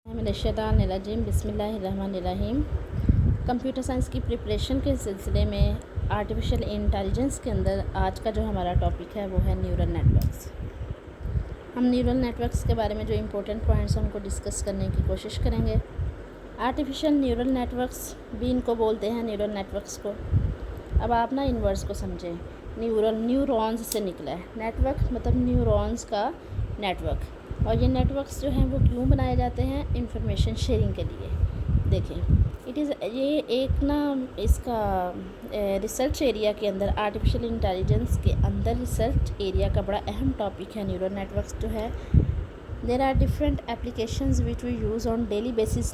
मिनश्शैतानिर्रजीम बिस्मिल्लाहिर्रहमानिर्रहीम। Computer science की preparation के सिलसिले में आर्टिफिशियल इंटेलिजेंस के अंदर आज का जो हमारा टॉपिक है वो है न्यूरल नेटवर्क्स। हम न्यूरल नेटवर्क्स के बारे में जो इम्पोर्टेंट पॉइंट्स हैं उनको डिस्कस करने की कोशिश करेंगे। आर्टिफिशियल न्यूरल नेटवर्क्स भी इनको बोलते हैं, न्यूरल नेटवर्क्स को। अब आप ना इन वर्ड्स को समझें। न्यूरॉन्स से निकला है, नेटवर्क मतलब न्यूरॉन्स का नेटवर्क। और ये नेटवर्क्स जो हैं वो क्यों बनाए जाते हैं? इंफॉर्मेशन शेयरिंग के लिए। देखें, ये एक ना इसका रिसर्च एरिया के अंदर, आर्टिफिशियल इंटेलिजेंस के अंदर रिसर्च एरिया का बड़ा अहम टॉपिक है न्यूरल नेटवर्क्स जो है। There are different applications which we use on daily basis.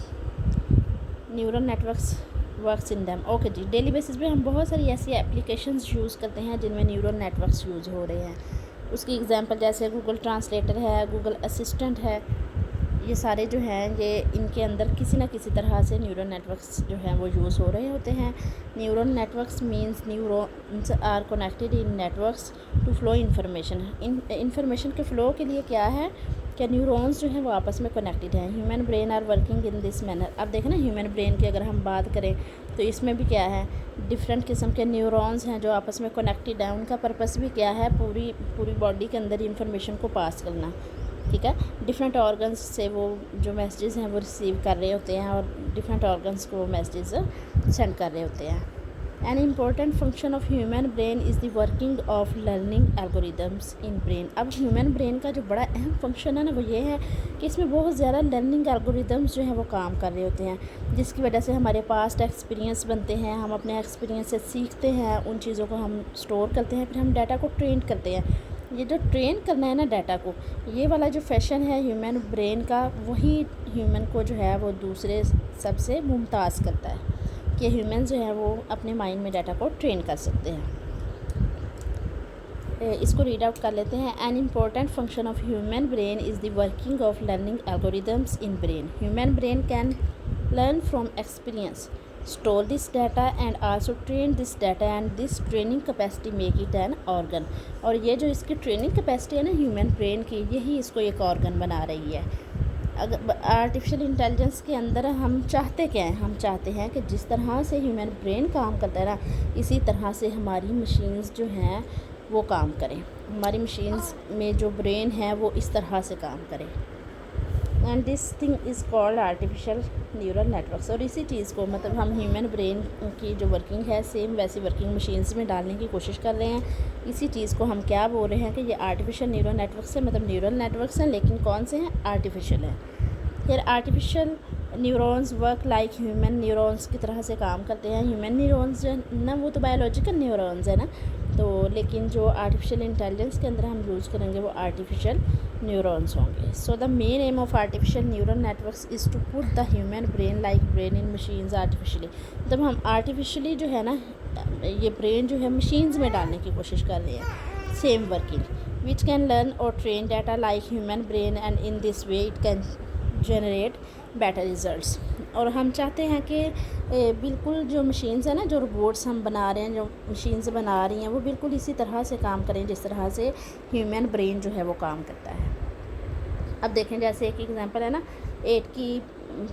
Neural networks works in them. Okay जी, डेली बेसिस पे हम बहुत सारी ऐसी एप्लीकेशंस यूज़ करते हैं जिनमें न्यूरल नेटवर्क्स यूज़ हो रहे हैं। उसकी एग्जांपल जैसे गूगल ट्रांसलेटर है, गूगल असिस्टेंट है, ये सारे जो हैं ये इनके अंदर किसी न किसी तरह से न्यूरल नेटवर्क्स जो हैं वो यूज़ हो रहे होते हैं। Neural networks means neurons are connected in networks to flow information. Information के फ़्लो के लिए क्या है कि न्यूरॉन्स जो हैं वो आपस में कनेक्टेड हैं। Human brain are working in this manner. अब देखें ना, ह्यूमन ब्रेन की अगर हम बात करें तो इसमें भी क्या है, डिफरेंट किस्म के न्यूरॉन्स हैं जो आपस में कनेक्टेड हैं। उनका पर्पस भी क्या है, पूरी बॉडी के अंदर इंफॉर्मेशन को पास करना। ठीक है, डिफरेंट ऑर्गन्स से वो जो मैसेजेस हैं वो रिसीव कर रहे होते हैं और डिफरेंट ऑर्गन्स को वो मैसेजेस सेंड कर रहे होते हैं। An important function of human brain is the working of learning algorithms in brain. अब ह्यूमन ब्रेन का जो बड़ा अहम फंक्शन है ना वो ये है कि इसमें बहुत ज़्यादा लर्निंग एल्गोरिदम्स जो हैं वो काम कर रहे होते हैं, जिसकी वजह से हमारे पास्ट एक्सपीरियंस बनते हैं। हम अपने एक्सपीरियंस से सीखते हैं, उन चीज़ों को हम स्टोर करते हैं, फिर हम डाटा को ट्रेन करते हैं। ये जो ट्रेन करना है ना डाटा को, ये वाला जो फैशन है ह्यूमन ब्रेन का, वही ह्यूमन को जो है वो दूसरे सबसे मुमताज़ करता है कि ह्यूमन जो है वो अपने माइंड में डाटा को ट्रेन कर सकते हैं। इसको रीड आउट कर लेते हैं। An important function of human brain is the working of learning algorithms in brain. Human brain can learn from experience, store this data and also train this data and this training capacity make it an organ। और ये जो इसकी training capacity है ना human brain की, यही इसको एक ऑर्गन बना रही है। अगर आर्टिफिशियल इंटेलिजेंस के अंदर हम चाहते क्या हैं, हम चाहते हैं कि जिस तरह से ह्यूमन ब्रेन काम करता है ना, इसी तरह से हमारी मशीन्स जो हैं वो काम करें। हमारी मशीन्स में जो ब्रेन है वो इस तरह से काम करें। And this thing is called artificial neural networks. और इसी चीज़ को मतलब हम ह्यूमन ब्रेन की जो वर्किंग है सेम वैसी वर्किंग मशीन्स में डालने की कोशिश कर रहे हैं। इसी चीज़ को हम क्या बोल रहे हैं कि ये आर्टिफिशियल न्यूरल नेटवर्क्स है, मतलब न्यूरल नेटवर्क्स हैं लेकिन कौन से हैं, आर्टिफिशियल हैं। फिर artificial neurons work like human neurons की तरह से काम करते हैं। ह्यूमन न्यूरॉन्स जो ना वो तो बायोलॉजिकल न्यूरॉन्स है ना, तो लेकिन जो आर्टिफिशियल इंटेलिजेंस के अंदर हम यूज़ करेंगे वो आर्टिफिशियल न्यूरॉन्स होंगे। So the main aim of artificial neural networks is to put the human brain like brain in machines artificially. मतलब हम आर्टिफिशियली जो है ना ये ब्रेन जो है मशीन्स में डालने की कोशिश कर रहे हैं, same working which can learn और train data like human brain and in this way it can generate better results. और हम चाहते हैं कि बिल्कुल जो मशीन्स हैं ना, जो रोबोट्स हम बना रहे हैं, जो मशीन्स बना रही हैं, वो बिल्कुल इसी तरह से काम करें जिस तरह से ह्यूमन ब्रेन जो है वो काम करता है। अब देखें, जैसे एक एग्जांपल है ना, 8 की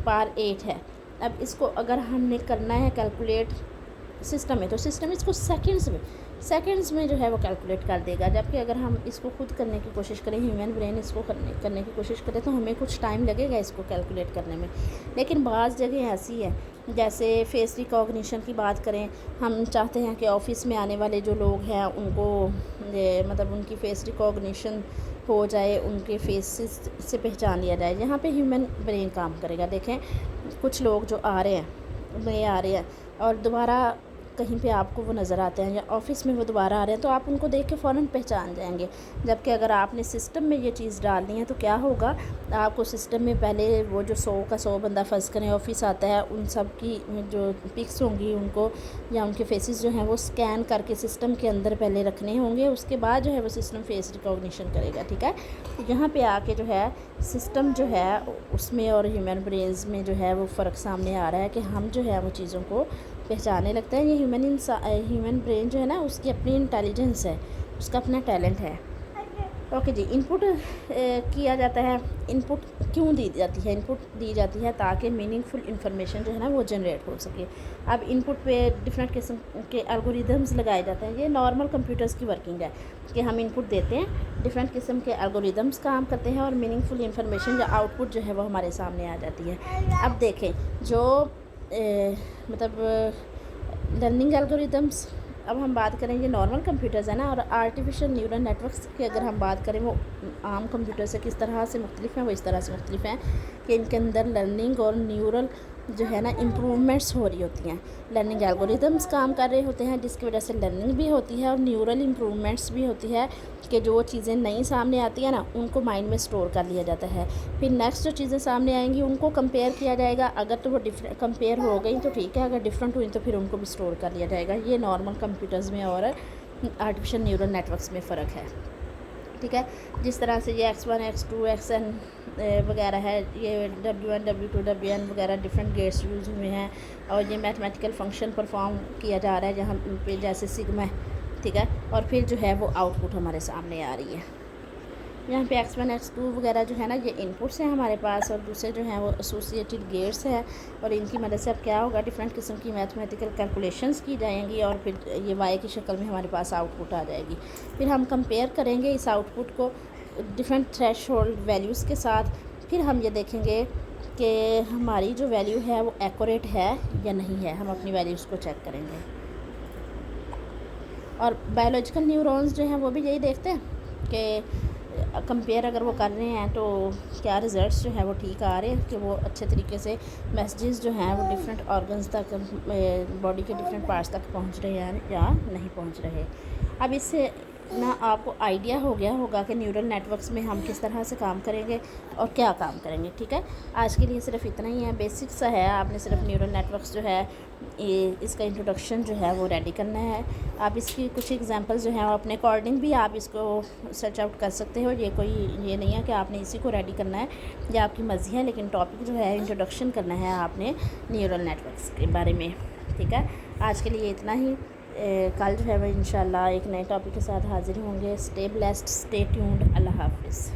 पावर 8 है। अब इसको अगर हमने करना है कैलकुलेट सिस्टम में, तो सिस्टम इसको सेकंड्स में जो है वो कैलकुलेट कर देगा। जबकि अगर हम इसको खुद करने की कोशिश करें, ह्यूमन ब्रेन इसको करने की कोशिश करें, तो हमें कुछ टाइम लगेगा इसको कैलकुलेट करने में। लेकिन बाज़ जगह ऐसी है, जैसे फेस रिकॉग्निशन की बात करें, हम चाहते हैं कि ऑफ़िस में आने वाले जो लोग हैं उनको मतलब उनकी फेस रिकॉग्निशन हो जाए, उनके फेस से पहचान लिया जाए। यहाँ पे ह्यूमन ब्रेन काम करेगा। देखें, कुछ लोग जो आ रहे हैं और दोबारा कहीं पे आपको वो नज़र आते हैं या ऑफ़िस में वो दोबारा आ रहे हैं, तो आप उनको देख के फ़ौरन पहचान जाएंगे। जबकि अगर आपने सिस्टम में ये चीज़ डालनी है तो क्या होगा, आपको सिस्टम में पहले वो जो 100 का 100 बंदा फ़र्ज़ करें ऑफ़िस आता है, उन सब की जो पिक्स होंगी उनको या उनके फेसेस जो हैं वो स्कैन करके सिस्टम के अंदर पहले रखने होंगे। उसके बाद जो है वो सिस्टम फेस रिकॉग्निशन करेगा। ठीक है, यहाँ पर आके जो है सिस्टम जो है उसमें और ह्यूमन ब्रेन्स में जो है वो फ़र्क सामने आ रहा है कि हम जो है वो चीज़ों को पहचानने लगता है। ये ह्यूमन ब्रेन जो है ना, उसकी अपनी इंटेलिजेंस है, उसका अपना टैलेंट है। اوکے جی، انپٹ کیا جاتا ہے. انپٹ کیوں دی جاتی ہے؟ انپٹ دی جاتی ہے تاکہ میننگ فل انفارمیشن جو ہے نا وہ جنریٹ ہو سکے. اب انپٹ پہ ڈفرینٹ قسم کے الگوریدمز لگائے جاتے ہیں. یہ نارمل کمپیوٹرز کی ورکنگ ہے کہ ہم انپٹ دیتے ہیں، ڈفرینٹ قسم کے الگوریدمز کام کرتے ہیں اور میننگ فل انفارمیشن یا آؤٹ پٹ جو ہے وہ ہمارے سامنے آ جاتی ہے. اب دیکھیں جو مطلب لرننگ الگوریدمز، اب ہم بات کریں یہ نارمل کمپیوٹرز ہیں نا، اور آرٹیفیشیل نیورل نیٹورکس کی اگر ہم بات کریں وہ عام کمپیوٹر سے کس طرح سے مختلف ہیں، وہ اس طرح سے مختلف ہیں کہ ان کے اندر لرننگ اور نیورل جو ہے نا امپرومنٹس ہو رہی ہوتی ہیں. لرننگ الگوریدمز کام کر رہے ہوتے ہیں جس کی وجہ سے لرننگ بھی ہوتی ہے اور نیورل امپرومنٹس بھی ہوتی ہے کہ جو چیزیں نئی سامنے آتی ہیں نا ان کو مائنڈ میں سٹور کر لیا جاتا ہے. پھر نیکسٹ جو چیزیں سامنے آئیں گی ان کو کمپیئر کیا جائے گا. اگر تو وہ کمپیئر ہو گئی تو ٹھیک ہے، اگر ڈفرینٹ ہوئی تو پھر ان کو بھی سٹور کر لیا جائے گا. یہ نارمل کمپیوٹرز میں اور آرٹیفیشیل نیورل نیٹورکس میں فرق ہے. ٹھیک ہے، جس طرح سے یہ X1 X2 XN وغیرہ ہے، یہ W1 W2 WN وغیرہ ڈفرینٹ گیٹس یوز ہوئے ہیں، اور یہ میتھمیٹیکل فنکشن پرفارم کیا جا رہا ہے جہاں پہ جیسے سگما ہے. ٹھیک ہے، اور پھر جو ہے وہ آؤٹ پٹ ہمارے سامنے آ رہی ہے. یہاں پہ X1 X2 وغیرہ جو ہے نا یہ انپٹس ہیں ہمارے پاس، اور دوسرے جو ہیں وہ ایسوسیٹڈ گیٹس ہیں، اور ان کی مدد سے اب کیا ہوگا، ڈفرینٹ قسم کی میتھمیٹیکل کیلکولیشنز کی جائیں گی اور پھر یہ وائی کی شکل میں ہمارے پاس آؤٹ پٹ آ جائے گی. پھر ہم کمپیئر کریں گے اس آؤٹ پٹ کو ڈفرینٹ تھریش ہولڈ ویلیوز کے ساتھ. پھر ہم یہ دیکھیں گے کہ ہماری جو ویلیو ہے وہ ایکوریٹ ہے یا نہیں ہے. ہم اپنی ویلیوز کو چیک کریں گے. اور بایولوجیکل نیورونز جو ہیں وہ بھی یہی دیکھتے ہیں کہ کمپیئر اگر وہ کر رہے ہیں تو کیا رزلٹس جو ہیں وہ ٹھیک آ رہے ہیں، کہ وہ اچھے طریقے سے میسیجز جو ہیں وہ ڈفرینٹ آرگنز تک، باڈی کے ڈفرینٹ پارٹس تک پہنچ رہے ہیں یا نہیں پہنچ رہے. اب اس سے نا آپ کو آئیڈیا ہو گیا ہوگا کہ نیورل نیٹورکس میں ہم کس طرح سے کام کریں گے اور کیا کام کریں گے. ٹھیک ہے، آج کے لیے صرف اتنا ہی ہے، بیسک سا ہے. آپ نے صرف نیورل نیٹورکس جو ہے اس کا انٹروڈکشن جو ہے وہ ریڈی کرنا ہے. آپ اس کی کچھ ایگزامپلز جو ہیں وہ اپنے اکارڈنگ بھی آپ اس کو سرچ آؤٹ کر سکتے ہو. یہ نہیں ہے کہ آپ نے اسی کو ریڈی کرنا ہے، یہ آپ کی مرضی ہے، لیکن ٹاپک جو ہے انٹروڈکشن کرنا ہے آپ نے نیورل نیٹورکس کے بارے میں. ٹھیک ہے، آج کے لیے اتنا ہی. کل جو ہے وہ انشاءاللہ ایک نئے ٹاپک کے ساتھ حاضر ہوں گے. Stay blessed, stay tuned. اللہ حافظ.